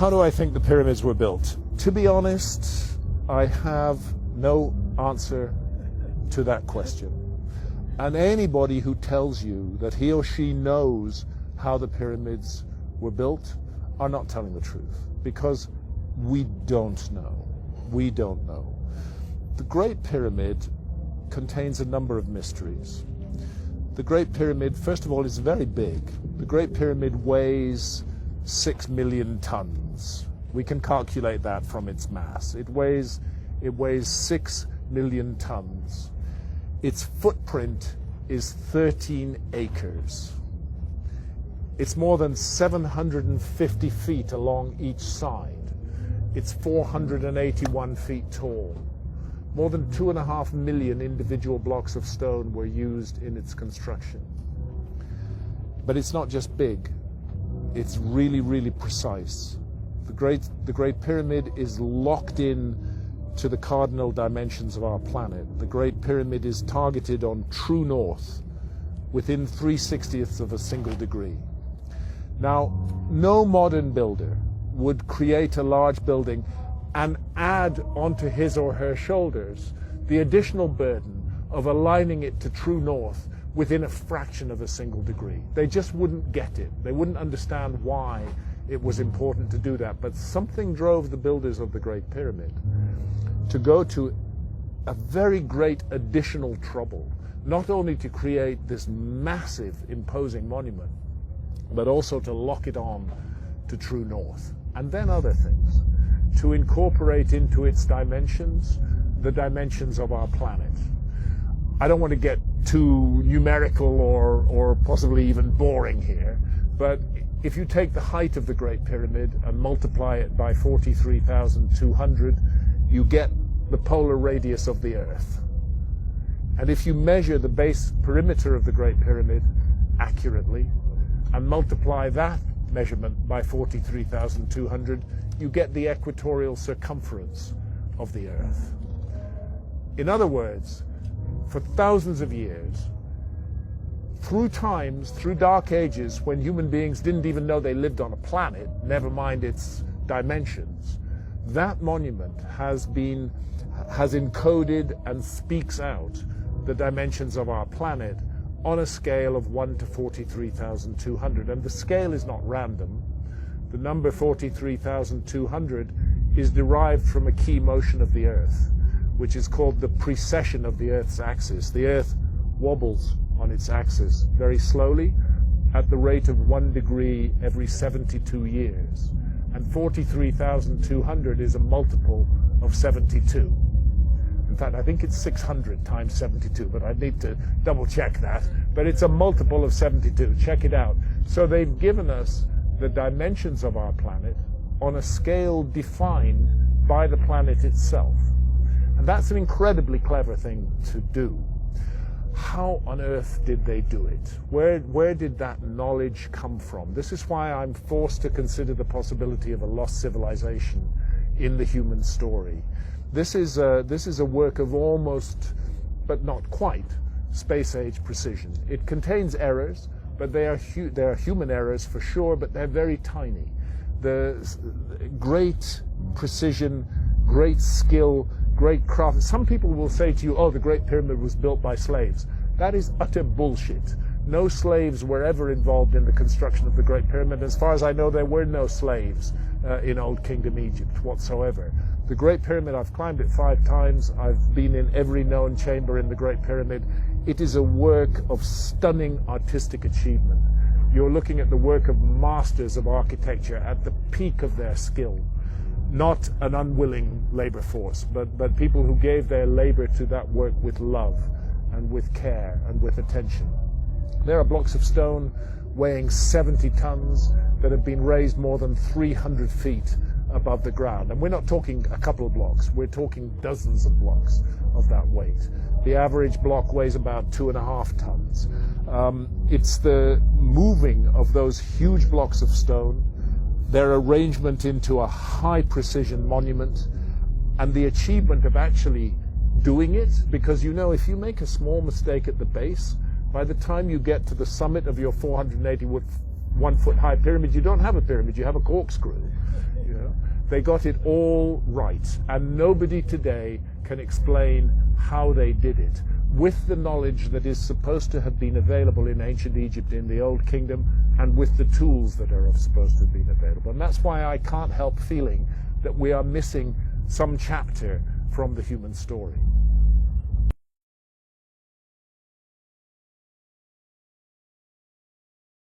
How do I think the pyramids were built? To be honest, I have no answer to that question. And anybody who tells you that he or she knows how the pyramids were built are not telling the truth, because we don't know. We don't know. The Great Pyramid contains a number of mysteries. The Great Pyramid, first of all, is very big. The Great Pyramid weighs 6 million tons. We can calculate that from its mass. It weighs 6 million tons. Its footprint is 13 acres. It's more than 750 feet along each side. It's 481 feet tall. More than 2.5 million individual blocks of stone were used in its construction. But it's not just big, it's really, really precise. The Great Pyramid is locked in to the cardinal dimensions of our planet. The Great Pyramid is targeted on true north within 3/60ths of a single degree. Now, no modern builder would create a large building and add onto his or her shoulders the additional burden of aligning it to true north within a fraction of a single degree. They just wouldn't get it. They wouldn't understand why it was important to do that. But something drove the builders of the Great Pyramid to go to a very great additional trouble, not only to create this massive, imposing monument, but also to lock it on to true north. And then other things, to incorporate into its dimensions the dimensions of our planet. I don't want to get too numerical or possibly even boring here, but if you take the height of the Great Pyramid and multiply it by 43,200, you get the polar radius of the Earth. And if you measure the base perimeter of the Great Pyramid accurately and multiply that measurement by 43,200, you get the equatorial circumference of the Earth. In other words, for thousands of years, through times, through dark ages, when human beings didn't even know they lived on a planet, never mind its dimensions, that monument has encoded and speaks out the dimensions of our planet on a scale of 1 to 43,200. And the scale is not random. The number 43,200 is derived from a key motion of the Earth, which is called the precession of the Earth's axis. The Earth wobbles on its axis very slowly at the rate of 1 degree every 72 years. And 43,200 is a multiple of 72. In fact, I think it's 600 times 72, but I need to double check that. But it's a multiple of 72. Check it out. So they've given us the dimensions of our planet on a scale defined by the planet itself. And that's an incredibly clever thing to do. How on earth did they do it? Where did that knowledge come from? This is why I'm forced to consider the possibility of a lost civilization in the human story. This is a work of almost, but not quite, space-age precision. It contains errors, but they are human errors for sure, but they're very tiny. The great precision, great skill, great craft. Some people will say to you, oh, the Great Pyramid was built by slaves. That is utter bullshit. No slaves were ever involved in the construction of the Great Pyramid. As far as I know, there were no slaves in Old Kingdom Egypt whatsoever. The Great Pyramid, I've climbed it 5 times. I've been in every known chamber in the Great Pyramid. It is a work of stunning artistic achievement. You're looking at the work of masters of architecture at the peak of their skill. Not an unwilling labor force, but people who gave their labor to that work with love and with care and with attention. There are blocks of stone weighing 70 tons that have been raised more than 300 feet above the ground. And we're not talking a couple of blocks, we're talking dozens of blocks of that weight. The average block weighs about 2.5 tons. It's the moving of those huge blocks of stone, their arrangement into a high precision monument, and the achievement of actually doing it, because you know if you make a small mistake at the base, by the time you get to the summit of your 481 foot high pyramid, you don't have a pyramid, you have a corkscrew. They got it all right, and nobody today can explain how they did it with the knowledge that is supposed to have been available in ancient Egypt in the Old Kingdom, and with the tools that are supposed to have been available. And that's why I can't help feeling that we are missing some chapter from the human story.